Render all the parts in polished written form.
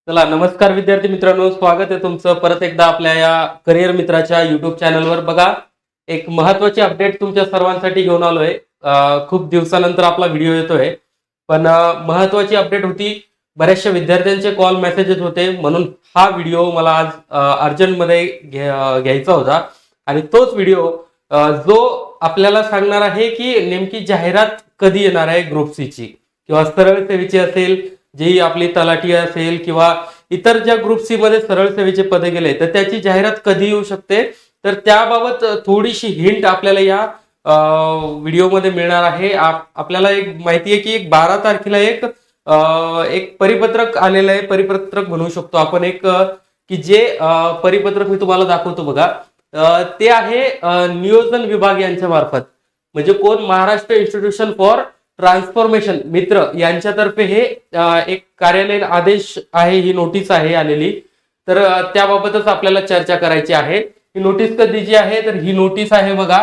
चला नमस्कार विद्यार्थी मित्रांनो, स्वागत आहे तुमचं परत एकदा आपल्या या करिअर मित्राच्या युट्यूब चॅनलवर. बघा, एक महत्वाची अपडेट तुमच्या सर्वांसाठी घेऊन आलोय. खूप दिवसानंतर आपला व्हिडिओ येतोय, पण महत्वाची अपडेट होती. बऱ्याचशा विद्यार्थ्यांचे कॉल मेसेजेस होते, म्हणून हा व्हिडिओ मला आज अर्जंटमध्ये घ्यायचा होता. आणि तोच व्हिडिओ जो आपल्याला सांगणार आहे की नेमकी जाहिरात कधी येणार आहे ग्रुप सी ची, किंवा सरळ सेवेची असेल, जी आपली तलाठी असेल, किंवा इतर ज्या ग्रुप सी मध्ये सरळ सेवेचे पदे गेले तर त्याची जाहिरात कधी येऊ शकते. तर त्याबाबत थोडीशी हिंट आपल्याला या व्हिडिओमध्ये मिळणार आहे. आपल्याला एक माहिती आहे की 12 तारखेला एक परिपत्रक आलेलं आहे. परिपत्रक म्हणू शकतो आपण एक, की जे परिपत्रक मी तुम्हाला दाखवतो बघा. ते आहे नियोजन विभाग यांच्या मार्फत, म्हणजे कोण, महाराष्ट्र इन्स्टिट्यूशन फॉर ट्रान्सफॉर्मेशन मित्र यांच्यातर्फे हे एक कार्यालयीन आदेश आहे, ही नोटीस आहे आलेली. तर त्याबाबतच आपल्याला चर्चा करायची आहे. ही नोटीस कधीची आहे, तर ही नोटीस आहे बघा,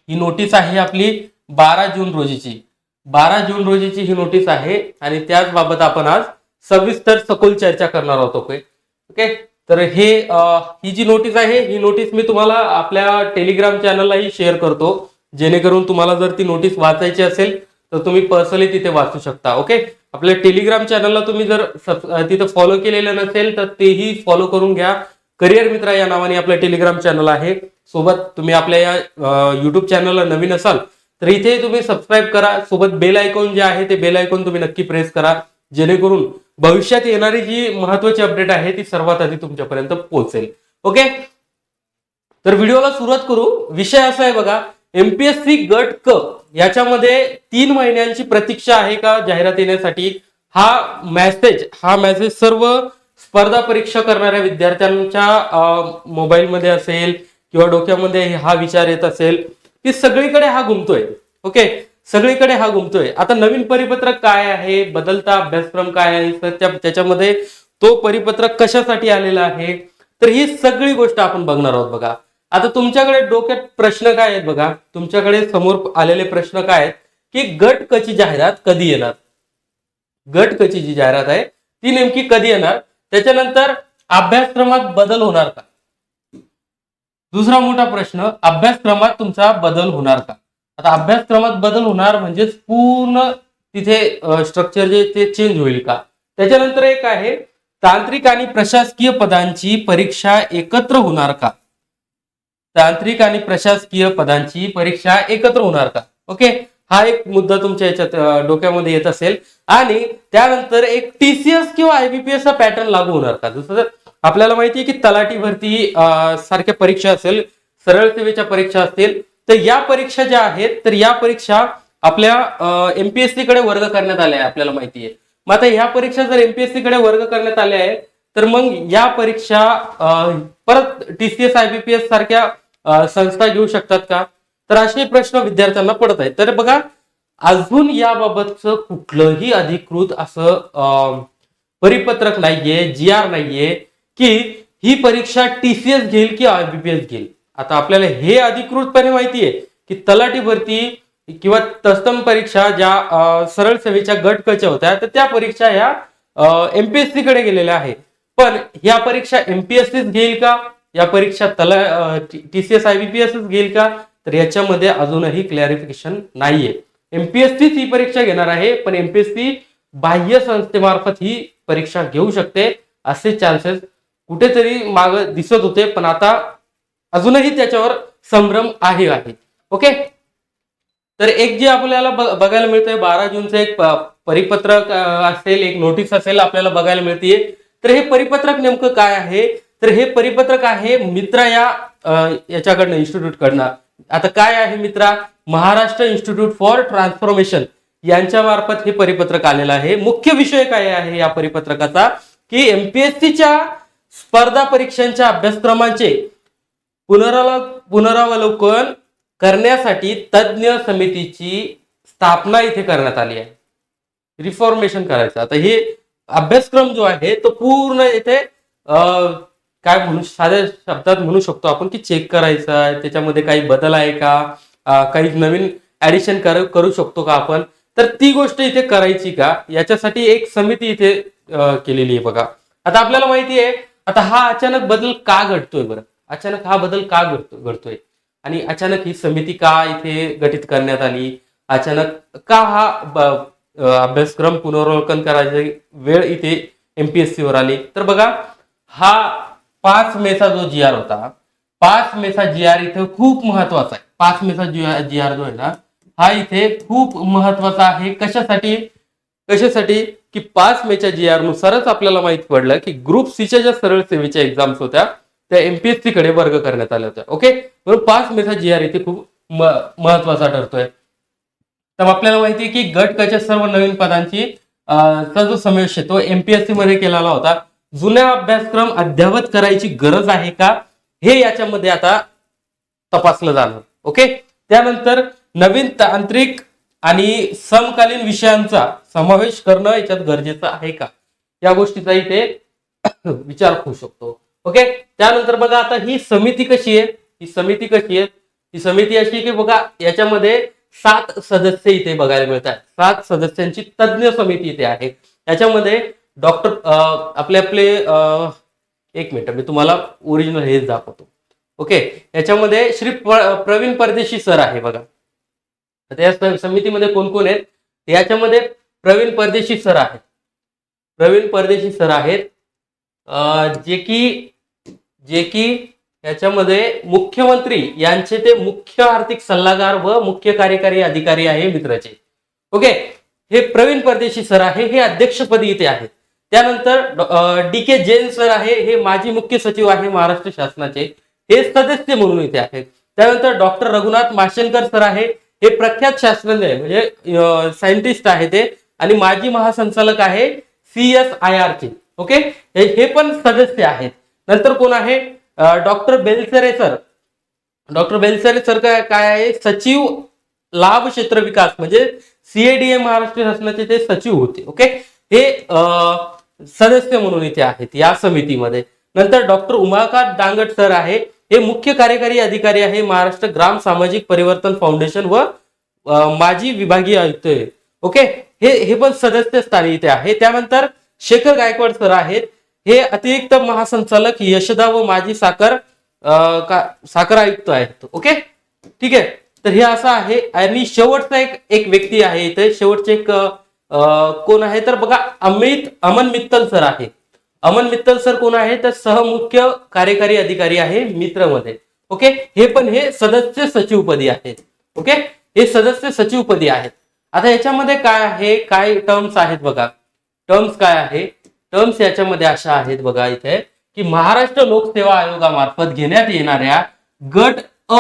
ही नोटीस आहे आपली 12 जून रोजीची. 12 जून रोजीची ही नोटीस आहे आणि त्याच बाबत आपण आज सविस्तर सखोल चर्चा करणार आहोत. ओके, तर ही जी नोटीस आहे, ही नोटीस मी तुम्हाला आपल्या टेलिग्राम चॅनललाही शेअर करतो, जेणेकरून तुम्हाला जर ती नोटीस वाचायची असेल तर तुम्ही पर्सनली तिथे वाचू शकता. ओके, आपल्या टेलिग्राम चॅनलला तुम्ही जर तिथे फॉलो केलेलं नसेल तर तेही फॉलो करून घ्या. करिअर मित्र या नावाने आपलं टेलिग्राम चॅनल आहे. सोबत तुम्ही आपल्या या युट्यूब चॅनलला नवीन असाल तर इथे तुम्ही सबस्क्राईब करा. सोबत बेल आयकॉन जे आहे ते बेल आयकॉन तुम्ही नक्की प्रेस करा, जेणेकरून भविष्यात येणारी जी महत्वाची अपडेट आहे ती सर्वात आधी तुमच्यापर्यंत पोहोचेल. ओके, तर व्हिडिओला सुरुवात करू. विषय असा आहे बघा, एमपीएससी गट क याच्यामध्ये 3 महिन्यांची प्रतीक्षा आहे का जाहिरात येण्यासाठी. हा मेसेज सर्व स्पर्धा परीक्षा करणाऱ्या विद्यार्थ्यांच्या मोबाईलमध्ये असेल किंवा डोक्यामध्ये हा विचार येत असेल की सगळीकडे हा घुमतोय. ओके, सगळीकडे हा घुमतोय. आता नवीन परिपत्रक काय आहे, बदलता अभ्यासक्रम काय आहे, त्याच्यामध्ये तो परिपत्रक कशासाठी आलेला आहे, तर ही सगळी गोष्ट आपण बघणार आहोत. बघा, आता तुमच्याकडे डोक्यात प्रश्न काय आहेत बघा, तुमच्याकडे समोर आलेले प्रश्न काय आहेत की गट क ची जाहिरात कधी येणार. गट क ची जी जाहिरात आहे ती नेमकी कधी येणार. त्याच्यानंतर अभ्यासक्रमात बदल होणार का. दुसरा मोठा प्रश्न, अभ्यासक्रमात तुमचा बदल होणार का. आता अभ्यासक्रमात बदल होणार म्हणजेच पूर्ण तिथे स्ट्रक्चर जे ते चेंज होईल का. त्याच्यानंतर एक आहे, तांत्रिक आणि प्रशासकीय पदांची परीक्षा एकत्र होणार का. तांत्रिक आणि प्रशासकीय पदांची परीक्षा एकत्र होणार का. ओके, हा एक मुद्दा तुमच्या याच्यात डोक्यामध्ये येत असेल. आणि त्यानंतर एक टीसीएस किंवा आयबीपीएस चा पॅटर्न लागू होणार का. जसं आपल्याला माहिती आहे की तलाठी भरती सारख्या परीक्षा असेल, सरळ सेवेच्या परीक्षा असतील, तर या परीक्षा ज्या आहेत तर या परीक्षा आपल्या एमपीएससी कडे वर्ग करण्यात आल्या आहे, आपल्याला माहिती आहे. मग आता ह्या परीक्षा जर एमपीएससी कडे वर्ग करण्यात आल्या आहे तर मग या परीक्षा परत टीसीएस आयबीपीएस सारख्या संस्था घेऊ शकतात का. तर असे प्रश्न विद्यार्थ्यांना पडत आहेत. तर बघा, अजून याबाबतचं कुठलंही अधिकृत असं परिपत्रक नाहीये, जी आर नाहीये की ही परीक्षा टीसीएस घेईल की आयबीपीएस घेईल. आता आपल्याला हे अधिकृतपणे माहितीये की तलाठी भरती किंवा तत्सम परीक्षा ज्या सरळ सेवेच्या गट क च्या होत्या तर त्या परीक्षा ह्या एमपीएससी कडे गेलेल्या आहे. पण ह्या परीक्षा एमपीएससीच घेईल का, या परीक्षा टीसीएस आयबीपीएस घेईल का, तर याच्यामध्ये अजूनही क्लॅरिफिकेशन नाहीये. एमपीएससी ही परीक्षा घेणार आहे, पण एमपीएससी बाह्य संस्थेमार्फत ही परीक्षा घेऊ शकते असे चान्सेस कुठेतरी माग दिसत होते, पण आता अजूनही त्याच्यावर संभ्रम आहे. ओके, तर एक जे आपल्याला बघायला मिळतंय 12 जूनचं एक परिपत्रक असेल, एक नोटीस असेल आपल्याला बघायला मिळते. तर हे परिपत्रक नेमकं काय आहे, तर हे परिपत्रक आहे मित्रा याच्याकडनं, इन्स्टिट्यूट कडनं. आता काय आहे मित्रा, महाराष्ट्र इन्स्टिट्यूट फॉर ट्रान्सफॉर्मेशन यांच्या मार्फत हे परिपत्रक आलेलं आहे. मुख्य विषय काय आहे या परिपत्रकाचा, की एमपीएससीच्या स्पर्धा परीक्षांच्या अभ्यासक्रमांचे पुनरावलोकन करण्यासाठी तज्ञ समितीची स्थापना इथे करण्यात आली आहे. रिफॉर्मेशन करायचं. आता हे अभ्यासक्रम जो आहे तो पूर्ण इथे काय म्हणू, साध्या शब्दात म्हणू शकतो आपण की चेक करायचं आहे, त्याच्यामध्ये काही बदल आहे का, काही नवीन ऍडिशन करू शकतो का आपण, तर ती गोष्ट इथे करायची का, याच्यासाठी एक समिती इथे केलेली आहे बघा. आता आपल्याला माहिती आहे, आता हा अचानक बदल का घडतोय बरं, अचानक हा बदल का घडतोय आणि अचानक ही समिती का इथे गठीत करण्यात आली, अचानक का हा अभ्यासक्रम पुनरावलोकन करायची वेळ इथे एमपीएससी वर आली. तर बघा, हा 5 मेचा जो जी आर होता, 5 मेचा जी आर इथे खूप महत्वाचा आहे. 5 मेचा जी आर जो आहे ना, हा इथे खूप महत्वाचा आहे. कशासाठी की 5 मेच्या जी आर नुसारच आपल्याला माहित पडलं की ग्रुप सीच्या ज्या सरळ सेवेच्या एक्झाम्स होत्या त्या एमपीएससी कडे वर्ग करण्यात आल्या होत्या. ओके, म्हणून 5 मेचा जी आर इथे खूप महत्वाचा ठरतोय. तर आपल्याला माहिती आहे की गट कच्या सर्व नवीन पदांची चा जो समावेश आहे तो एमपीएससी मध्ये केलेला होता. जुना अभ्यासक्रम अद्यावत करायची गरज आहे का, हे याच्यामध्ये आता तपासलं जाणार. ओके, त्यानंतर नवीन तांत्रिक आणि समकालीन विषयांचा समावेश करणं याच्यात गरजेचं आहे का, या गोष्टीचा इथे विचार होऊ शकतो. ओके, त्यानंतर बघा आता ही समिती कशी आहे, ही समिती अशी की बघा याच्यामध्ये 7 सदस्य इथे बघायला मिळतात. 7 सदस्यांची तज्ञ समिती इथे आहे. याच्यामध्ये डॉक्टर आपले एक मिनिट मी तुम्हाला ओरिजिनल हेच दाखवतो. ओके, याच्यामध्ये श्री प्रवीण परदेशी सर आहे बघा. त्या समितीमध्ये कोण कोण आहेत, याच्यामध्ये प्रवीण परदेशी सर आहेत. जे की याच्यामध्ये मुख्यमंत्री यांचे ते मुख्य आर्थिक सल्लागार व मुख्य कार्यकारी अधिकारी आहे मित्राचे. ओके, हे प्रवीण परदेशी सर आहे, हे अध्यक्षपदी इथे आहेत. त्यानंतर डी के जैन सर आहे, हे माजी मुख्य सचिव आहे महाराष्ट्र शासनाचे, हे सदस्य म्हणून इथे आहेत. त्यानंतर डॉक्टर रघुनाथ माशेलकर सर आहे, हे प्रख्यात शास्त्रज्ञ आहे, म्हणजे सायंटिस्ट आहे ते, आणि माजी महासंचालक आहे CSIR चे. ओके, हे पण सदस्य आहेत. नंतर कोण आहे, डॉक्टर बेलसरे सर काय आहे, सचिव लाभ क्षेत्र विकास, म्हणजे CADA महाराष्ट्र शासनाचे ते सचिव होते. ओके, हे सदस्य म्हणून इथे आहेत या समितीमध्ये. नंतर डॉक्टर उमाकांत दांगट सर आहे, हे मुख्य कार्यकारी अधिकारी आहे महाराष्ट्र ग्राम सामाजिक परिवर्तन फाउंडेशन व माजी विभागीय आयुक्त आहे. ओके, हे पण सदस्य स्थानी इथे आहे. त्यानंतर शेखर गायकवाड सर आहेत, हे अतिरिक्त महासंचालक यशदा व माजी साखर आयुक्त आहेत. ओके, ठीक आहे. तर हे असं आहे. आणि शेवटचा एक व्यक्ती आहे इथे, शेवटचे एक कोण आहे तर बघा, अमन मित्तल सर आहे. अमन मित्तल सर कोण आहे तर सहमुख्य कार्यकारी अधिकारी आहे मित्रमध्ये. ओके, हे सदस्य सचिवपदी आहेत. ओके, हे सदस्य सचिवपदी आहेत. आता याच्यामध्ये काय आहे, काय टर्म्स आहेत बघा. टर्म्स काय आहे, टर्म्स याच्यामध्ये अशा आहेत बघा इथे, की महाराष्ट्र लोकसेवा आयोगामार्फत घेण्यात येणाऱ्या गट अ,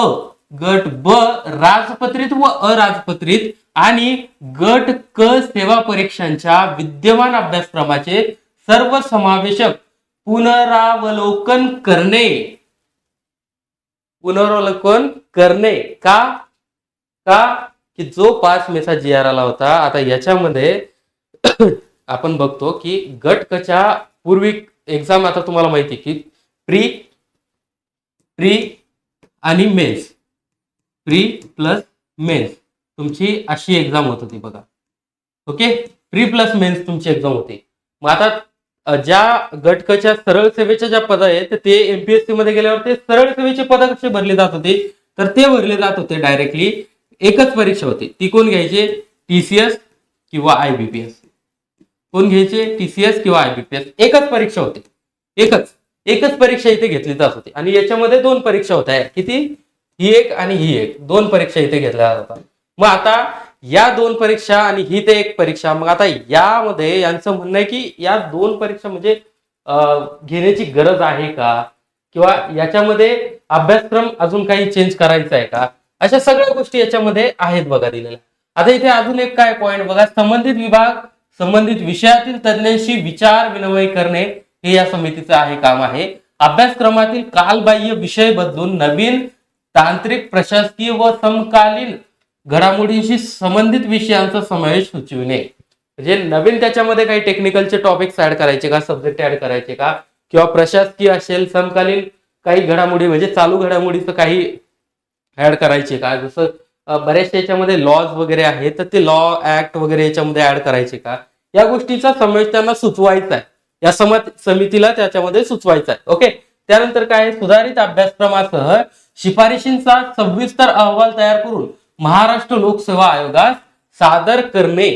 गट ब राजपत्रित व अराजपत्रित आणि गट क सेवा परीक्षांच्या विद्यमान अभ्यासक्रमाचे सर्व समावेशक पुनरावलोकन करणे का की जो 5 मेचा जी आर आला होता. आता याच्यामध्ये आपण बघतो की गट कच्या पूर्वी एक्झाम, आता तुम्हाला माहिती आहे की प्री आणि मेन्स, प्री प्लस मेन्स तुमची अशी एक्झाम होत होती बघा. ओके, प्री प्लस मेन्स तुमची एक्झाम होती. मग आता ज्या गटकच्या सरळ सेवेच्या ज्या पद आहेत ते एमपीएससी मध्ये गेल्यावर ते सरळ सेवेचे पद कसे भरले जात होते, तर ते भरले जात होते डायरेक्टली. एकच परीक्षा होती, ती कोण घ्यायचे, TCS किंवा IBPS. कोण घ्यायचे, TCS किंवा IBPS. एकच परीक्षा होती, एकच परीक्षा इथे घेतली जात होती. आणि याच्यामध्ये 2 परीक्षा होत्या, किती, ही एक आणि ही एक, 2 परीक्षा इथे घेतल्या जातात. मग आता या 2 परीक्षा आणि ही ते एक परीक्षा, मग आता यामध्ये यांचं म्हणणं आहे की या 2 परीक्षा म्हणजे घेण्याची गरज आहे का, किंवा याच्यामध्ये अभ्यासक्रम अजून काही चेंज करायचा आहे का, अशा सगळ्या गोष्टी याच्यामध्ये आहेत बघा दिलेल्या. आता इथे अजून एक काय पॉइंट बघा, संबंधित विभाग संबंधित विषयातील तज्ञांशी विचार विनिमय करणे हे या समितीचं आहे काम आहे. अभ्यासक्रमातील कालबाह्य विषय बदलून नवीन तांत्रिक, प्रशासकीय व समकालीन घडामोडींशी संबंधित विषयांचा समावेश सुचविणे. म्हणजे नवीन त्याच्यामध्ये काही टेक्निकलचे टॉपिक्स ऍड करायचे का, सब्जेक्ट ऍड करायचे का, किंवा प्रशासकीय असेल, समकालीन काही घडामोडी म्हणजे चालू घडामोडीचं काही ऍड करायचे का, जसं बऱ्याचशा याच्यामध्ये लॉज वगैरे आहेत, तर ते लॉ ऍक्ट वगैरे याच्यामध्ये ऍड करायचे का, या गोष्टीचा समावेश त्यांना सुचवायचा आहे, या समितीला त्याच्यामध्ये सुचवायचा आहे. ओके. त्यानंतर काय, सुधारित अभ्यासक्रमासह शिफारशींचा सविस्तर अहवाल तयार करून महाराष्ट्र लोकसेवा आयोगास सादर करणे,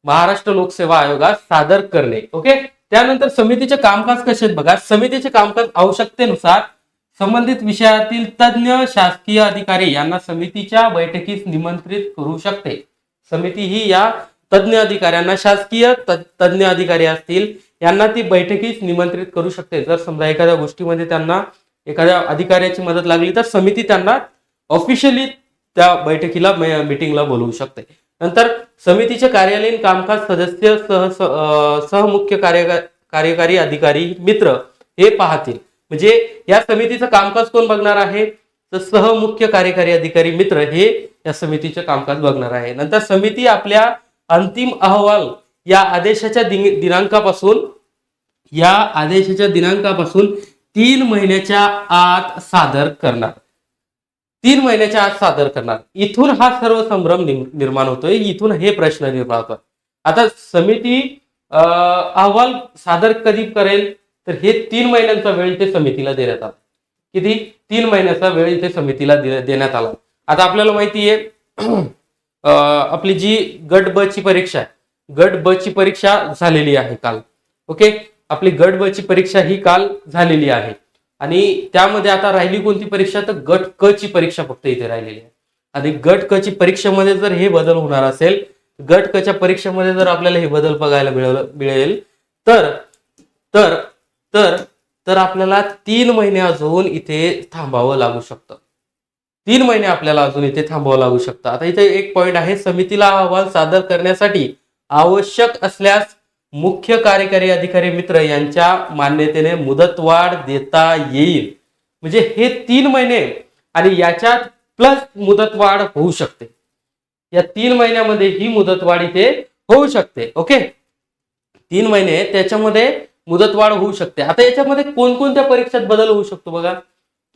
महाराष्ट्र लोकसेवा आयोगास सादर करणे. ओके. त्यानंतर समितीचे कामकाज कसे आहेत बघा. समितीचे कामकाज आवश्यकतेनुसार संबंधित विषयातील तज्ञ शासकीय अधिकारी यांना समितीच्या बैठकीस निमंत्रित करू शकते. समिती ही या तज्ञ अधिकाऱ्यांना, शासकीय तज्ञ अधिकारी असतील यांना ती बैठकीस निमंत्रित करू शकते. जर समजा एखाद्या गोष्टीमध्ये त्यांना एखाद्या अधिकाऱ्याची मदत लागली तर समिती त्यांना ऑफिशियली त्या बैठकीला, मीटिंगला बोलवू शकते. नंतर समितीचे कार्यालयीन कामकाज सदस्य सहमुख्य कार्यकारी अधिकारी मित्र हे पाहतील. म्हणजे या समितीचं कामकाज कोण बघणार आहे, तर सहमुख्य कार्यकारी अधिकारी मित्र हे या समितीचे कामकाज बघणार आहे. नंतर समिती आपल्या अंतिम अहवाल या आदेशाच्या दिनांकापासून 3 महिन्याच्या आत सादर करणार. 3 महिन्याच्या आत सादर करणार. इथून हा सर्व संभ्रम निर्माण होतोय, इथून हे प्रश्न निर्माण होतात. आता समिती अहवाल सादर कधी करेल, तर हे 3 महिन्यांचा वेळ इथे समितीला देण्यात आला. किती? 3 महिन्याचा वेळ इथे समितीला देण्यात आला. आता आपल्याला माहिती आहे आपली जी गट ब ची परीक्षा आहे, गट ब ची परीक्षा झालेली आहे काल. ओके. आपली गट ब ची परीक्षा ही काल झालेली आहे आणि त्यामध्ये आता राहिली कोणती परीक्षा, तर गट क ची परीक्षा फक्त इथे राहिलेली आहे. आणि गट क ची परीक्षेमध्ये जर हे बदल होणार असेल, गट क च्या परीक्षेमध्ये जर आपल्याला हे बदल बघायला मिळेल तर तर तर तर आपल्याला 3 महिने अजून इथे थांबावं लागू शकतं. 3 महिने आपल्याला अजून इथे थांबावं लागू शकतं. आता इथे एक पॉइंट आहे, समितीला अहवाल सादर करण्यासाठी आवश्यक असल्यास मुख्य कार्यकारी अधिकारी मित्र यांच्या मान्यतेने मुदतवाढ देता येईल. म्हणजे हे 3 महिने आणि याच्यात प्लस मुदतवाढ होऊ शकते. या 3 महिन्यामध्ये ही मुदतवाढ इथे होऊ शकते. ओके. 3 महिने त्याच्यामध्ये मुदतवाढ होऊ शकते. आता याच्यामध्ये कोणकोणत्या परीक्षात बदल होऊ शकतो बघा.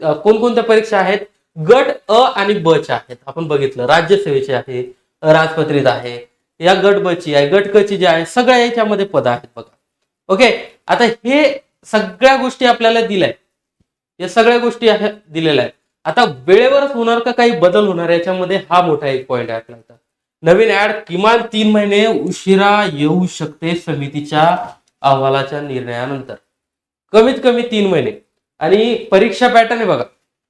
कोणकोणत्या परीक्षा आहेत, गट अ आणि ब च्या आहेत. आपण बघितलं राज्यसेवेचे आहे, राजपत्रित आहे, या गट ब ची आहे, गट क ची जी आहे, सगळ्या याच्यामध्ये पद आहेत बघा. ओके. आता हे सगळ्या गोष्टी आपल्याला दिल्या आहेत, या सगळ्या गोष्टी दिलेल्या आहेत. आता वेळेवरच होणार का काही बदल होणार, याच्यामध्ये हा मोठा एक पॉइंट आहे आपल्याला. नवीन ऍड किमान 3 महिने उशिरा येऊ शकते समितीच्या अहवालाच्या निर्णयानंतर, कमीत कमी 3 महिने. आणि परीक्षा पॅटर्न आहे बघा.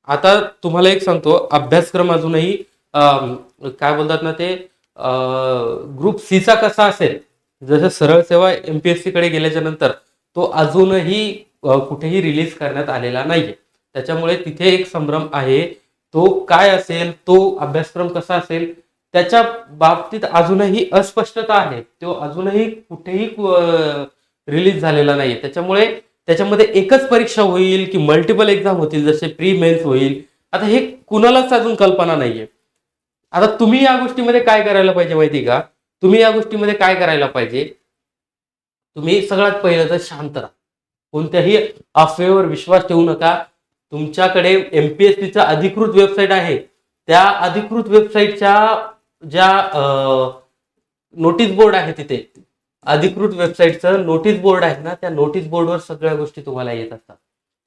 आता तुम्हाला एक सांगतो, अभ्यासक्रम अजूनही काय बोलतात ना ते, ग्रुप सी चा कसा असेल, जसं सरळ सेवा एमपीएससी कडे गेल्याच्या नंतर तो अजूनही कुठेही रिलीज करण्यात आलेला नाहीये. त्याच्यामुळे तिथे एक संभ्रम आहे. तो काय असेल, तो अभ्यासक्रम कसा असेल, त्याच्या बाबतीत अजूनही अस्पष्टता आहे. तो अजूनही कुठेही रिलीज झालेला नाहीये. त्याच्यामुळे त्याच्यामध्ये एकच परीक्षा होईल की मल्टिपल एक्झाम होतील, जसे प्री मेन्स होईल, आता हे कुणालाच अजून कल्पना नाहीये. आता तुम्ही या गोष्टीमध्ये काय करायला पाहिजे माहिती का, तुम्ही या गोष्टीमध्ये काय करायला पाहिजे, तुम्ही सगळ्यात पहिलं तर शांत राहा. कोणत्याही अफवेवर विश्वास ठेवू नका. तुमच्याकडे एमपीएससीचा अधिकृत वेबसाईट आहे, त्या अधिकृत वेबसाईटच्या ज्या नोटीस बोर्ड आहे, तिथे अधिकृत वेबसाईटचं नोटीस बोर्ड आहे ना, त्या नोटीस बोर्डवर सगळ्या गोष्टी तुम्हाला येत असतात.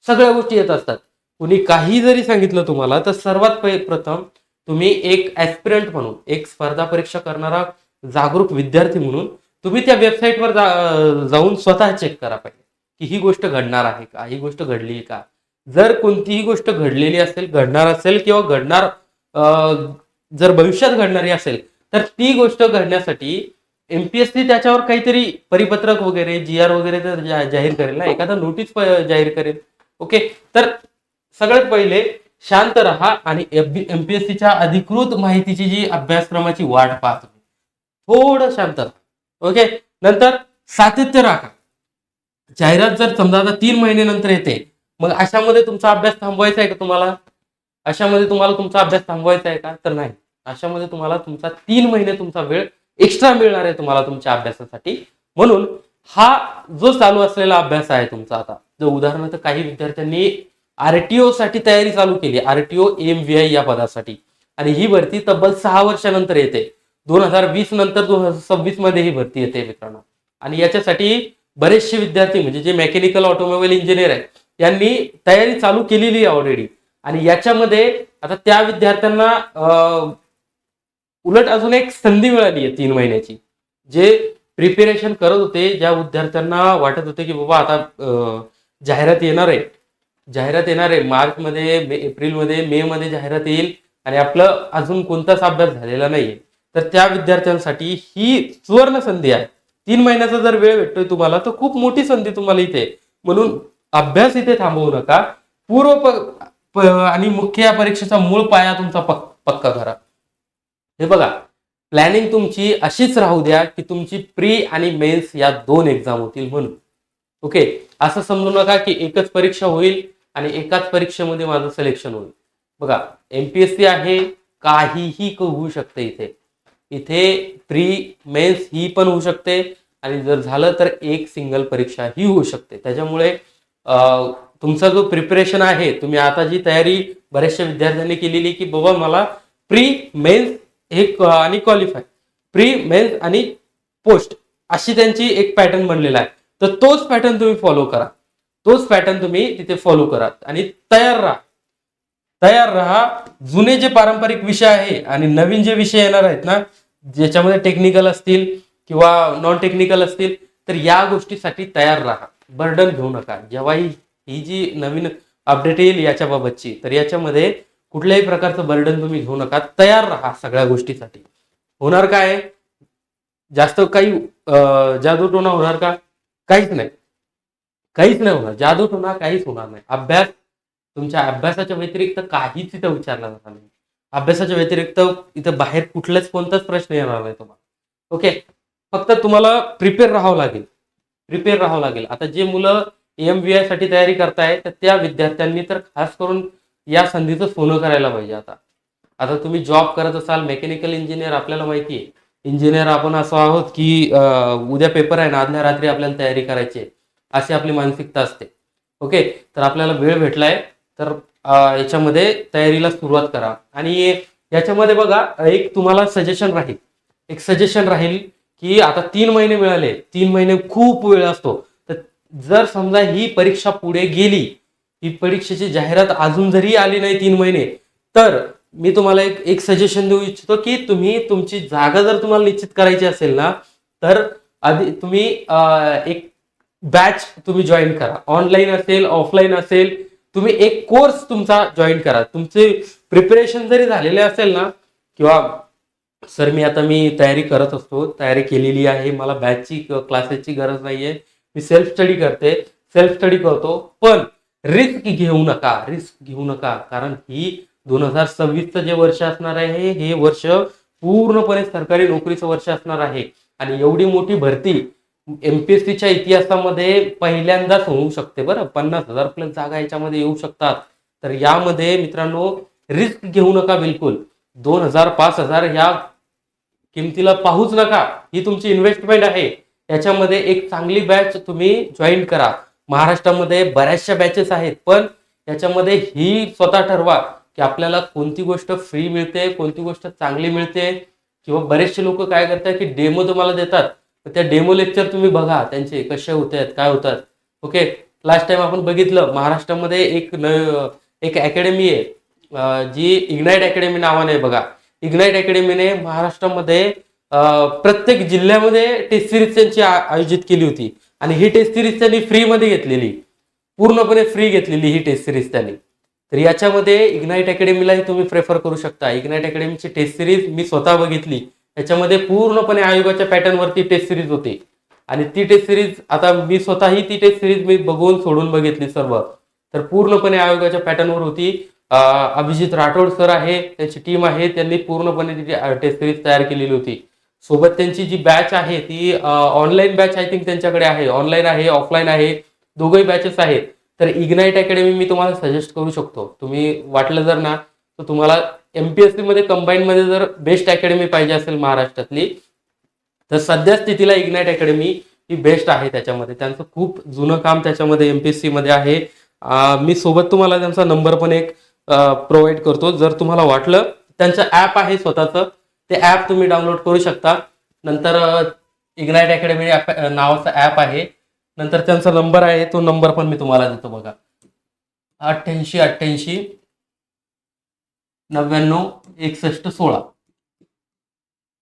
सगळ्या गोष्टी येत असतात. कुणी काही जरी सांगितलं तुम्हाला, तर सर्वात प्रथम तुम्ही एक ऍस्पिरंट म्हणून, एक स्पर्धा परीक्षा करणारा जागरूक विद्यार्थी म्हणून तुम्ही त्या वेबसाईटवर जाऊन स्वतः चेक करा पाहिजे की ही गोष्ट घडणार आहे का, ही गोष्ट घडली आहे का. जर कोणतीही गोष्ट घडलेली असेल, घडणार असेल किंवा घडणार जर भविष्यात घडणारी असेल, तर ती गोष्ट घडण्यासाठी एमपीएससी त्याच्यावर काहीतरी परिपत्रक वगैरे, जीआर वगैरे तर जाहीर करेल ना, एखादा नोटीस जाहीर करेल. ओके. तर सगळ्यात पहिले शांत राहा आणि एमपीएससीच्या अधिकृत माहितीची जी अभ्यासक्रमाची वाट पाहा तुम्ही, थोडं शांत राहा. ओके. नंतर सातत्य राखा. जाहिरात जर समजा आता 3 महिने नंतर येते, मग अशामध्ये तुमचा अभ्यास थांबवायचा आहे का तुम्हाला, अशामध्ये तुम्हाला तुमचा अभ्यास थांबवायचा आहे का, तर नाही. अशामध्ये तुम्हाला तुमचा 3 महिने तुमचा वेळ एक्स्ट्रा मिळणार आहे तुम्हाला तुमच्या अभ्यासासाठी. म्हणून हा जो चालू असलेला अभ्यास आहे तुमचा, आता जो उदाहरणार्थ काही विद्यार्थ्यांनी आरटीओ साठी तयारी चालू केली, आरटीओ एमव्हीआय या पदासाठी, आणि ही भरती तब्बल 6 वर्षानंतर येते. 2020 नंतर 2026 मध्ये ही भरती येते मित्रांनो. आणि याच्यासाठी बरेचसे विद्यार्थी म्हणजे जे मेकॅनिकल ऑटोमोबाईल इंजिनियर आहेत यांनी तयारी चालू केलेली आहे ऑलरेडी. आणि याच्यामध्ये आता त्या विद्यार्थ्यांना उलट अजून एक संधी मिळाली आहे 3 महिन्याची. जे प्रिपेरेशन करत होते, ज्या विद्यार्थ्यांना वाटत होते की बाबा आता जाहिरात येणार आहे, जाहिरात येणार आहे मार्चमध्ये, एप्रिलमध्ये, मे मध्ये जाहिरात येईल आणि आपलं अजून कोणताच अभ्यास झालेला नाहीये, तर त्या विद्यार्थ्यांसाठी ही सुवर्ण संधी आहे. 3 महिन्याचा जर वेळ भेटतोय तुम्हाला तर खूप मोठी संधी तुम्हाला इथे. म्हणून अभ्यास इथे थांबवू नका. आणि मुख्य या परीक्षेचा मूळ पाया तुमचा पक्का करा. हे बघा, प्लॅनिंग तुमची अशीच राहू द्या की तुमची प्री आणि मेन्स या 2 एक्झाम होतील म्हणून. ओके, असं समजू नका की एकच परीक्षा होईल आणि एकाच परीक्षेमध्ये माझं सिलेक्शन होईल. बघा, एमपीएससी आहे, काहीही होऊ शकते इथे. इथे प्री मेन्स ही पण होऊ शकते आणि जर झालं तर एक सिंगल परीक्षा ही होऊ शकते. त्याच्यामुळे तुमचा जो प्रिपरेशन आहे, तुम्ही आता जी तयारी बऱ्याचशा विद्यार्थ्यांनी केलेली की बाबा मला प्री मेन्स एक आणि क्वालिफाय, प्री मेन्स आणि पोस्ट अशी त्यांची एक पॅटर्न बनलेला आहे. तर तोच पॅटर्न तुम्ही फॉलो करा, तोच पॅटर्न तुम्ही तिथे फॉलो करा आणि तयार राहा. तयार राहा. जुने जे पारंपरिक विषय आहे आणि नवीन जे विषय येणार आहेत ना, ज्याच्यामध्ये टेक्निकल असतील किंवा नॉन टेक्निकल असतील, तर या गोष्टीसाठी तयार राहा. बर्डन घेऊ नका. जेव्हा ही जी नवीन अपडेट येईल याच्याबाबतची, तर याच्यामध्ये कुठल्याही प्रकारचं बर्डन तुम्ही घेऊ नका. तयार राहा सगळ्या गोष्टीसाठी. होणार काय? जास्त काही जादूटोना होणार का? काहीच नाही, काहीच नाही होणार. जादूटोना काहीच होणार नाही. अभ्यास, तुमच्या अभ्यासाच्या व्यतिरिक्त काहीच इथं विचारलं जाणार नाही. अभ्यासाच्या व्यतिरिक्त इथं बाहेर कुठलाच कोणताच प्रश्न येणार नाही तुम्हाला. ओके, फक्त तुम्हाला प्रिपेअर राहावं लागेल, प्रिपेअर राहावं लागेल. आता जे मुलं AMVI साठी तयारी करताय तर त्या विद्यार्थ्यांनी तर खास करून या संधीचं सोनं करायला पाहिजे. आता तुम्ही जॉब करत असाल, मेकॅनिकल इंजिनियर, आपल्याला माहिती आहे इंजिनियर आपण असं आहोत की उद्या पेपर आहे ना, आदल्या रात्री आपल्याला तयारी करायची आहे, अशी आपली मानसिकता असते. ओके, तर आपल्याला वेळ भेटलाय तर याच्यामध्ये तयारीला सुरुवात करा. आणि याच्यामध्ये बघा, एक तुम्हाला सजेशन राहील, एक सजेशन राहील की आता 3 महिने मिळाले, 3 महिने खूप वेळ असतो. तर जर समजा ही परीक्षा पुढे गेली, ही परीक्षेची जाहिरात अजून जरी आली नाही 3 महिने, तर मी तुम्हाला एक सजेशन देऊ इच्छितो की तुम्ही तुमची जागा जर तुम्हाला निश्चित करायची असेल ना, तर आधी तुम्ही एक बॅच तुम्ही जॉईन करा. ऑनलाईन असेल, ऑफलाईन असेल, तुम्ही एक कोर्स तुमचा जॉईन करा. तुमचे प्रिपरेशन जरी झालेले असेल ना, किंवा सर मी तयारी करत असतो, तयारी केलेली आहे, मला बॅचची किंवा क्लासेसची गरज नाहीये, मी सेल्फ स्टडी करते, सेल्फ स्टडी करतो, पण रिस्क घेऊ नका, रिस्क घेऊ नका. कारण ही 2026चं जे वर्ष असणार आहे, हे वर्ष पूर्णपणे सरकारी नोकरीचं वर्ष असणार आहे. आणि एवढी मोठी भरती एमपीएससीच्या इतिहासामध्ये पहिल्यांदाच होऊ शकते बरं. 50,000 प्लस जागा याच्यामध्ये येऊ शकतात. तर यामध्ये मित्रांनो रिस्क घेऊ नका बिलकुल. 2,000 5,000 ह्या किमतीला पाहूच नका. ही तुमची इन्व्हेस्टमेंट आहे. याच्यामध्ये एक चांगली बॅच तुम्ही जॉईन करा. महाराष्ट्रामध्ये बऱ्याचशा बॅचेस आहेत, पण याच्यामध्ये ही स्वतः ठरवा की आपल्याला कोणती गोष्ट फ्री मिळते, कोणती गोष्ट चांगली मिळते. किंवा बरेचसे लोक काय करतात की डेमो तुम्हाला देतात, तर त्या डेमो लेक्चर तुम्ही बघा त्यांचे कसे होत आहेत, काय होतात. ओके, लास्ट टाइम आपण बघितलं महाराष्ट्रामध्ये एक अकॅडमी आहे जी इग्नाइट अकॅडमी नावाने आहे बघा. इग्नाइट अकॅडमीने महाराष्ट्रामध्ये प्रत्येक जिल्ह्यामध्ये टेस्ट सिरीज त्यांची आयोजित केली होती. आणि ही टेस्ट सिरीज त्यांनी फ्रीमध्ये घेतलेली, पूर्णपणे फ्री घेतलेली ही टेस्ट सिरीज त्यांनी. तर याच्यामध्ये इग्नाइट अकॅडमीलाही तुम्ही प्रेफर करू शकता. इग्नाइट अकॅडमीची टेस्ट सिरीज मी स्वतः बघितली. याच्यामध्ये पूर्णपणे आयोगाच्या पॅटर्नवरती टेस्ट सिरीज होती. आणि ती टेस्ट सिरीज आता मी स्वतःही ती टेस्ट सिरीज मी बघून सोडून बघितली सर्व. तर पूर्णपणे आयोगाच्या पॅटर्नवर होती. अभिजित राठोड सर आहे, त्यांची टीम आहे, त्यांनी पूर्णपणे ती टेस्ट सिरीज तयार केलेली होती. सोबत त्यांची जी बॅच आहे ती ऑनलाईन बॅच आय थिंक त्यांच्याकडे आहे, ऑनलाईन आहे, ऑफलाईन आहे, दोघंही बॅचेस आहेत. तर इग्नाइट अकॅडमी मी तुम्हाला सजेस्ट करू शकतो. तुम्ही वाटलं जर ना, तर तुम्हाला एमपीएससी मध्ये कंबाईन मध्ये जर बेस्ट अकॅडमी पाहिजे असेल महाराष्ट्रातली, तर सध्या स्थितीला इग्नाइट अकॅडमी ही बेस्ट आहे. त्याच्यामध्ये त्यांचं खूप जुनं काम त्याच्यामध्ये एमपीएससी मध्ये आहे. मी सोबत तुम्हाला त्यांचा नंबर पण एक प्रोव्हाइड करतो. जर तुम्हाला वाटलं त्यांचं ॲप आहे स्वतःचं, ते ॲप तुम्ही डाउनलोड करू शकता. नंतर इग्नाइट अकॅडमी नावाचा ॲप आहे. नंतर त्यांचा नंबर आहे, तो नंबर पण मी तुम्हाला देतो बघा. 8888 99 61 16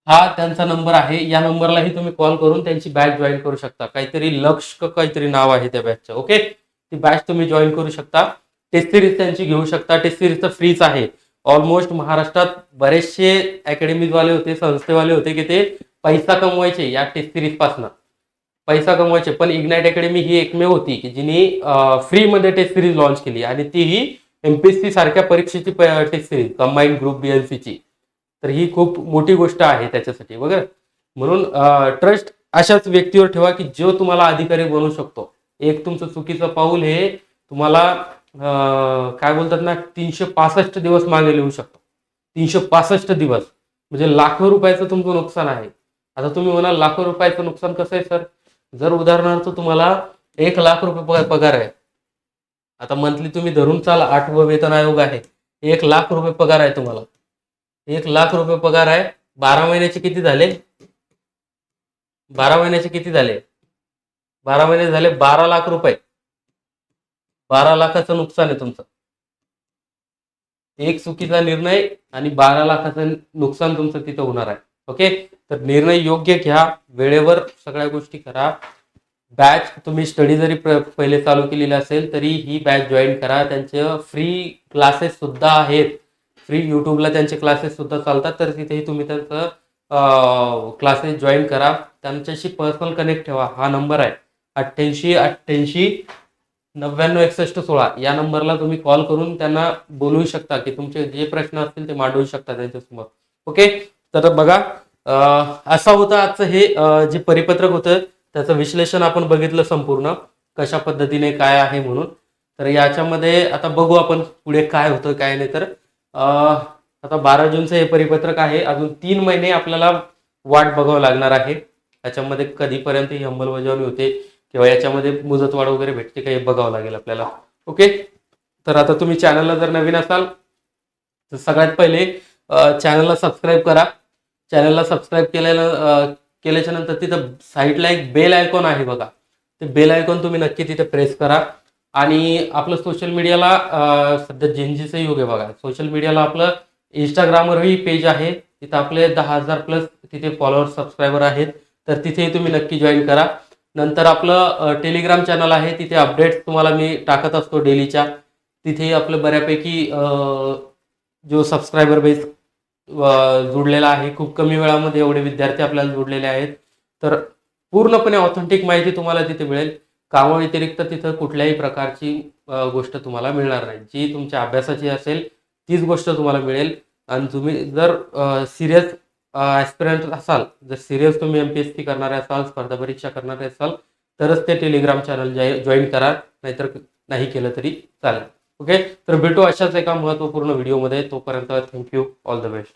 हा त्यांचा नंबर आहे. या नंबरलाही तुम्ही कॉल करून त्यांची बॅच जॉईन करू शकता. काहीतरी लक्ष काहीतरी नाव आहे त्या बॅचचं. ओके, ती बॅच तुम्ही जॉईन करू शकता. टेस्ट सिरीज त्यांची घेऊ शकता. टेस्ट सिरीज तर फ्रीच आहे. ऑलमोस्ट महाराष्ट्रात बरेचसे अकॅडमीजवाले होते, संस्थेवाले होते की ते पैसा कमवायचे या टेस्ट सिरीज पासून, पैसा कमवायचे. पण इग्नाइट अकॅडमी ही एकमेव होती की जिने फ्रीमध्ये टेस्ट सिरीज लॉन्च केली, आणि तीही एमपीएससी सारख्या परीक्षेची टेस्ट सिरीज, कंबाईंड ग्रुप बीएलसीची. तर ही खूप मोठी गोष्ट आहे त्याच्यासाठी वगैरे. म्हणून ट्रस्ट अशाच व्यक्तीवर ठेवा की जो तुम्हाला अधिकारी बनवू शकतो. एक तुमचं चुकीचं पाऊल हे तुम्हाला काय बोलतात ना, 365 दिवस मागे लिहू शकतो. 365 दिवस म्हणजे लाखो रुपयाचं तुमचं नुकसान आहे. आता तुम्ही म्हणाल लाखो रुपयाचं नुकसान कसं आहे सर? जर उदाहरणार्थ तुम्हाला 1 लाख रुपये पगार आहे, आता मंथली तुम्ही धरून चाल, 8वं वेतन आयोग आहे, 1 लाख रुपये पगार आहे तुम्हाला. 1 लाख रुपये पगार आहे. 12 महिन्याचे किती झाले? 12 महिन्याचे किती झाले? 12 महिने झाले 12 लाख रुपये. 12 लाखाचं नुकसान आहे तुमचं. एक चुकीचा निर्णय आणि 12 लाखाचं नुकसान तुमचं तिथं होणार आहे. ओके, तर निर्णय योग्य घ्या, वेळेवर सगळ्या गोष्टी करा. बॅच तुम्ही स्टडी जरी पहिले चालू केलेली असेल तरी ही बॅच जॉईन करा. त्यांचे फ्री क्लासेस सुद्धा आहेत. फ्री यूट्यूबला त्यांचे क्लासेस सुद्धा चालतात, तर तिथेही तुम्ही त्यांचं क्लासेस जॉईन करा. त्यांच्याशी पर्सनल कनेक्ट ठेवा. हा नंबर आहे 8888 99 61 16. या नंबरला तुम्ही कॉल करून त्यांना बोलवू शकता की तुमचे जे प्रश्न असतील ते मांडवू शकता त्यांच्यासमोर. ओके, तर बघा असं होतं आजचं हे जे परिपत्रक होतं त्याचं विश्लेषण आपण बघितलं संपूर्ण, कशा पद्धतीने काय आहे म्हणून. तर याच्यामध्ये आता बघू आपण पुढे काय होतं काय नाही. तर आता 12 जूनचं हे परिपत्रक आहे. अजून 3 महिने आपल्याला वाट बघावं लागणार आहे. याच्यामध्ये कधीपर्यंत ही अंमलबजावणी होते किंवा याच्यामध्ये मुदतवाढ वगैरे भेटते का हे बघावं लागेल आपल्याला. ओके, तर आता तुम्ही चॅनलला जर नवीन असाल तर सगळ्यात पहिले चॅनलला सबस्क्राईब करा. चॅनलला सबस्क्राईब केल्याच्या नंतर तिथं साईडला एक बेल आयकॉन आहे बघा, ते बेल आयकॉन तुम्ही नक्की तिथे प्रेस करा. आणि आपलं सोशल मीडियाला सध्या जेनजीचं युग आहे बघा. सोशल मीडियाला आपलं इंस्टाग्रामवरही पेज आहे, तिथं आपले 10,000 प्लस तिथे फॉलोअर्स सबस्क्रायबर आहेत, तर तिथेही तुम्ही नक्की जॉईन करा. नंतर आपलं टेलिग्राम चॅनल आहे, तिथे अपडेट्स तुम्हाला मी टाकत असतो डेलीच्या. तिथेही आपलं बऱ्यापैकी जो सबस्क्रायबर बेस जुडलेला आहे. खूप कमी वेळामध्ये एवढे विद्यार्थी आपल्याला जुडलेले आहेत. तर पूर्णपणे ऑथेंटिक माहिती तुम्हाला तिथे मिळेल. कामाव्यतिरिक्त तिथं कुठल्याही प्रकारची गोष्ट तुम्हाला मिळणार नाही. जी तुमच्या अभ्यासाची असेल तीच गोष्ट तुम्हाला मिळेल. आणि तुम्ही जर सिरियस ॲस्पिरंट असाल, जर सिरियस तुम्ही एमपीएससी करणारे असाल, स्पर्धा परीक्षा करणारे असाल, तरच ते टेलिग्राम चॅनल जॉईन करा, नाहीतर नाही केलं तरी चालेल. ओके, तर भेटू अशाच एका महत्त्वपूर्ण व्हिडिओमध्ये. तोपर्यंत थँक्यू, ऑल द बेस्ट.